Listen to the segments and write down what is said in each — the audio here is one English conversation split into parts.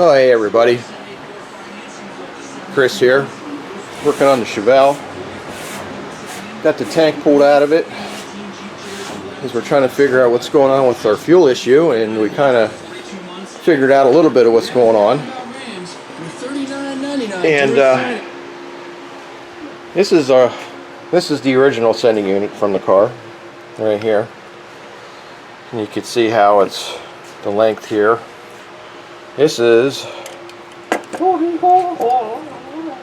Oh, hey everybody, Chris here, working on the Chevelle. Got the tank pulled out of it because we're trying to figure out what's going on with our fuel issue, and we kind of figured out a little bit of what's going on. And this is the original sending unit from the car, right here. And you can see how it's the length here. This is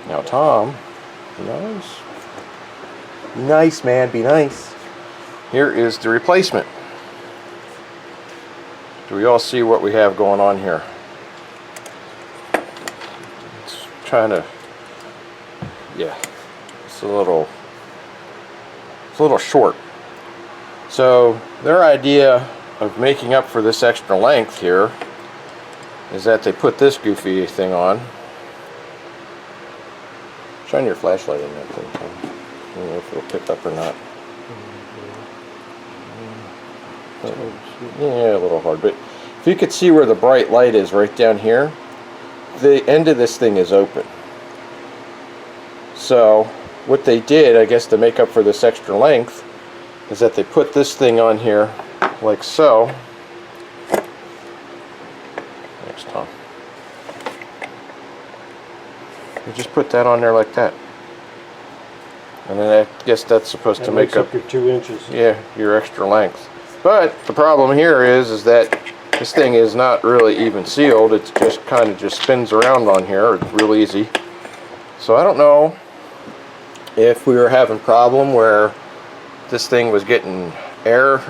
now Tom. Be nice, man. Be nice. Here is the replacement. Do we all see what we have going on here? It's trying to, yeah. It's a little short. So their idea of making up for this extra length here is that they put this goofy thing on. Shine your flashlight in that thing. I don't know if it'll pick up or not. Yeah, a little hard, but if you could see where the bright light is right down here, the end of this thing is open. So what they did, I guess, to make up for this extra length, is that they put this thing on here like so. Thanks, Tom. You just put that on there like that, and then I guess that's supposed to make up your 2 inches. Yeah, your extra length. But the problem here is that this thing is not really even sealed. It's just kind of just spins around on here. It's real easy. So I don't know if we were having a problem where this thing was getting air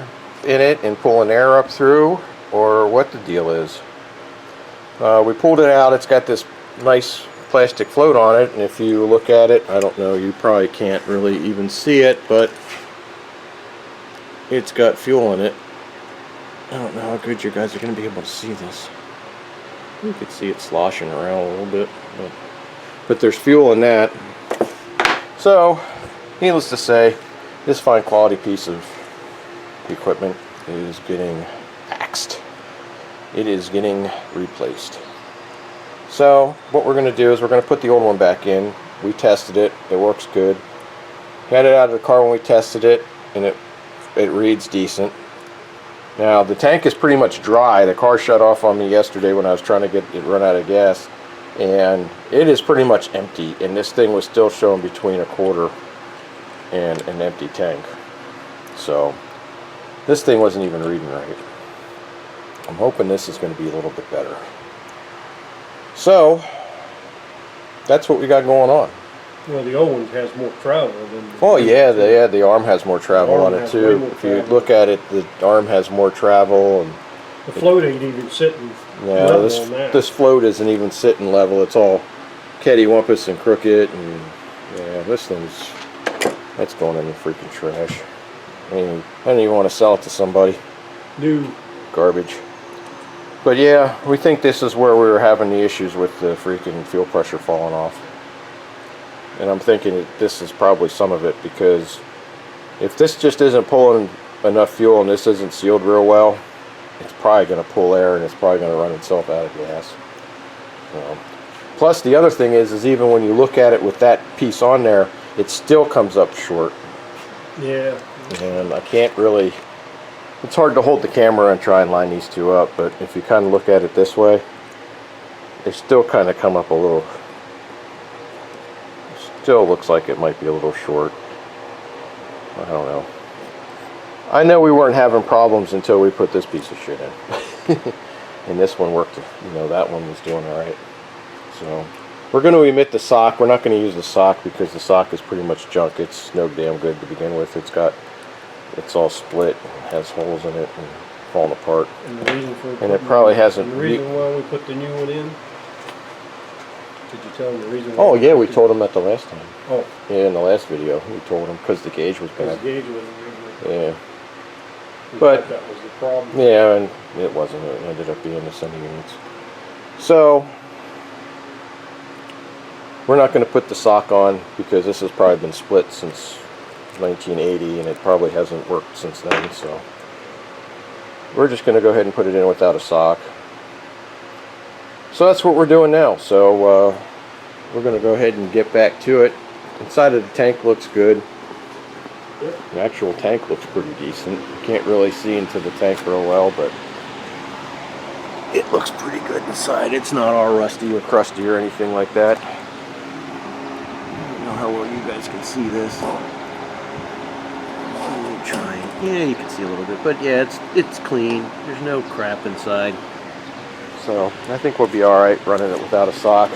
in it and pulling air up through, or what the deal is. We pulled it out. It's got this nice plastic float on it, and if you look at it, I don't know, you probably can't really even see it, but it's got fuel in it. I don't know how good you guys are going to be able to see this. You could see it sloshing around a little bit, but there's fuel in that. So, needless to say, this fine quality piece of equipment is getting axed. It is getting replaced. So what we're going to do is we're going to put the old one back in. We tested it. It works good. Got it out of the car when we tested it, and it reads decent. Now the tank is pretty much dry. The car shut off on me yesterday when I was trying to get it run out of gas, and it is pretty much empty, and this thing was still showing between a quarter and an empty tank. So this thing wasn't even reading right. I'm hoping this is going to be a little bit better. So that's what we got going on. Well, the old one has more travel than. Oh yeah, the arm has more travel on it too. If you look at it, the arm has more travel, and the float ain't even sitting. Yeah, this float isn't even sitting level. It's all cattywampus and crooked, and yeah, this that's going in the freaking trash. I mean, I don't even want to sell it to somebody. New garbage. But yeah, we think this is where we were having the issues with the freaking fuel pressure falling off. And I'm thinking that this is probably some of it, because if this just isn't pulling enough fuel and this isn't sealed real well, it's probably going to pull air and it's probably going to run itself out of gas. Plus the other thing is even when you look at it with that piece on there, it still comes up short. Yeah. And I can't really, it's hard to hold the camera and try and line these two up, but if you kind of look at it this way, they still kind of come up a little, still looks like it might be a little short. I don't know. I know we weren't having problems until we put this piece of shit in. And this one worked, you know, that one was doing all right. So we're going to omit the sock. We're not going to use the sock because the sock is pretty much junk. It's no damn good to begin with. It's all split and has holes in it and falling apart. And the reason for it probably hasn't. The reason why we put the new one in? Did you tell them the reason why? Oh yeah, we told them that the last time. Oh. Yeah, in the last video we told them because the gauge was bad. The gauge was yeah. But that was the problem. Yeah, and it wasn't. It ended up being the sending units. So we're not going to put the sock on because this has probably been split since 1980 and it probably hasn't worked since then. So we're just going to go ahead and put it in without a sock. So that's what we're doing now. So we're going to go ahead and get back to it. Inside of the tank looks good. The actual tank looks pretty decent. You can't really see into the tank real well, but it looks pretty good inside. It's not all rusty or crusty or anything like that. I don't know how well you guys can see this. I'm trying. Yeah, you can see a little bit, but yeah, it's clean. There's no crap inside. So I think we'll be all right running it without a sock.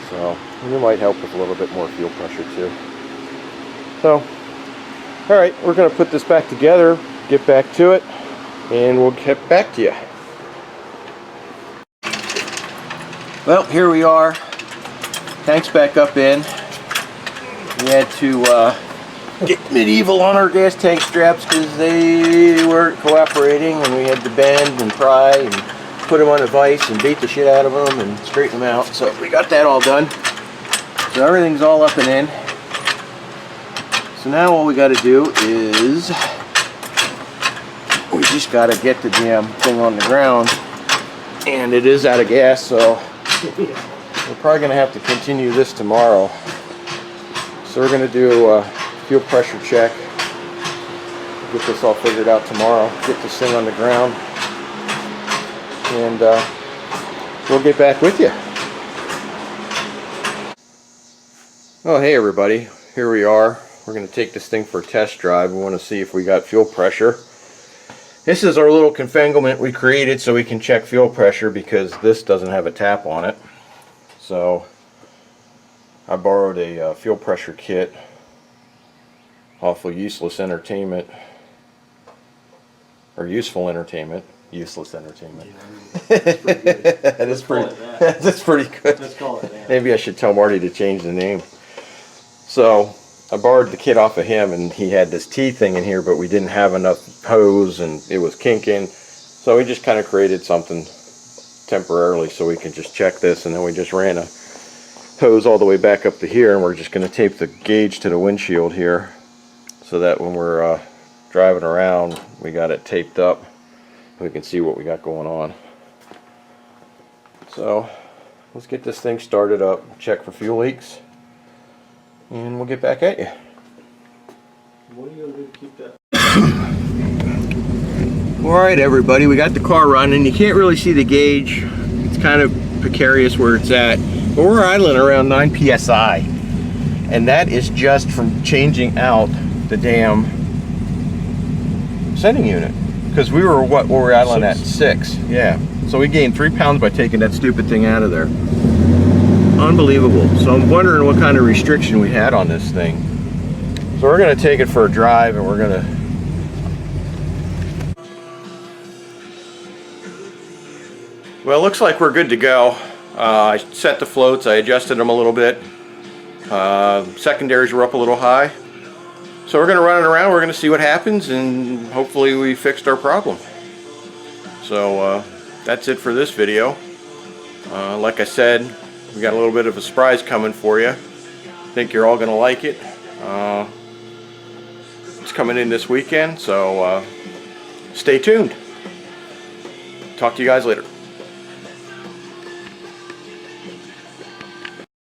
So it might help with a little bit more fuel pressure too. So, all right, we're going to put this back together, get back to it, and we'll get back to you. Well, here we are. Tank's back up in. We had to get medieval on our gas tank straps because they weren't cooperating, and we had to bend and pry and put them on a vise and beat the shit out of them and straighten them out. So we got that all done. So everything's all up and in. So now all we got to do is we just got to get the damn thing on the ground, and it is out of gas, so we're probably going to have to continue this tomorrow. So we're going to do a fuel pressure check, get this all figured out tomorrow, get this thing on the ground, and we'll get back with you. Oh, hey everybody, here we are. We're going to take this thing for a test drive. We want to see if we got fuel pressure. This is our little confanglement we created so we can check fuel pressure because this doesn't have a tap on it. So I borrowed a fuel pressure kit off of Useless Entertainment, or Useful Entertainment. Useless Entertainment. Yeah, that's pretty good. That's pretty good. Let's call it that. Maybe I should tell Marty to change the name. So I borrowed the kit off of him, and he had this T thing in here, but we didn't have enough hose and it was kinking. So we just kind of created something temporarily so we can just check this, and then we just ran a hose all the way back up to here, and we're just going to tape the gauge to the windshield here so that when we're driving around we got it taped up. We can see what we got going on. So let's get this thing started up, check for fuel leaks, and we'll get back at you. What are you going to do to keep that? Alright everybody, we got the car running. You can't really see the gauge. It's kind of precarious where it's at. But we're idling around 9 psi. And that is just from changing out the damn sending unit. Because we were, what were we idling at? 6. Yeah. So we gained 3 pounds by taking that stupid thing out of there. Unbelievable. So I'm wondering what kind of restriction we had on this thing. So we're going to take it for a drive, and we're going to... Well, it looks like we're good to go. I set the floats, I adjusted them a little bit. Secondaries were up a little high. So we're going to run it around, we're going to see what happens, and hopefully we fixed our problem. So that's it for this video. Like I said, we got a little bit of a surprise coming for you. I think you're all going to like it. It's coming in this weekend, so stay tuned. Talk to you guys later.